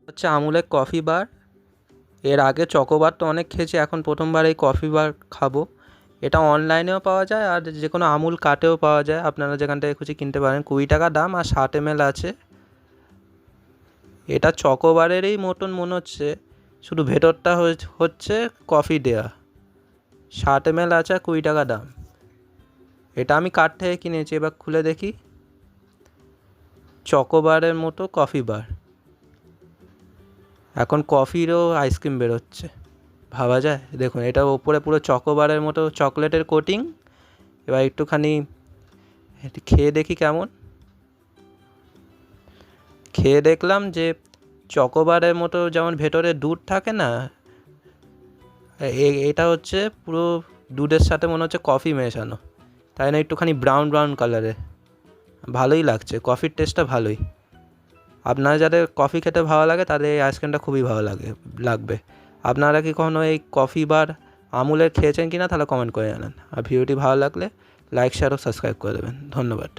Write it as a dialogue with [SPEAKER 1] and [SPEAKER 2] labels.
[SPEAKER 1] হচ্ছে আমুলের কফি বার। এর আগে চকোবার তো অনেক খেয়েছি, এখন প্রথমবার এই কফি বার খাবো। এটা অনলাইনেও পাওয়া যায় আর যে কোনো আমুল কার্টেও পাওয়া যায়, আপনারা যেখান থেকে খুশি কিনতে পারেন। 20 টাকা দাম আর 60 ml আছে। এটা চকোবারেরই মতন মনে হচ্ছে, শুধু ভেতরটা হচ্ছে কফি দেয়া। 60 ml আছে আর 20 টাকা দাম। এটা আমি কার্ট থেকে কিনেছি, এবার খুলে দেখি। চকোবারের মতো কফি বার। এখন কফিরও আইসক্রিম বেরোচ্ছে, ভাবা যায়? দেখুন, এটা ওপরে পুরো চকোবারের মতো চকলেটের কোটিং। এবার একটুখানি খেয়ে দেখি কেমন। খেয়ে দেখলাম যে চকোবারের মতো যেমন ভেতরে দুধ থাকে না, এটা হচ্ছে পুরো দুধের সাথে মনে হচ্ছে কফি মেশানো, তাই না? একটুখানি ব্রাউন ব্রাউন কালারে। ভালোই লাগছে, কফির টেস্টটা ভালোই। আপনারা যাদের কফি খেতে ভালো লাগে তাদের এই আইসক্রিমটা খুবই ভালো লাগবে। আপনারা কি কখনো এই কফি বার আমুলের খেয়েছেন কিনা তাহলে কমেন্ট করে জানান। আর ভিডিওটি ভালো লাগলে লাইক, শেয়ার ও সাবস্ক্রাইব করে দেবেন। ধন্যবাদ।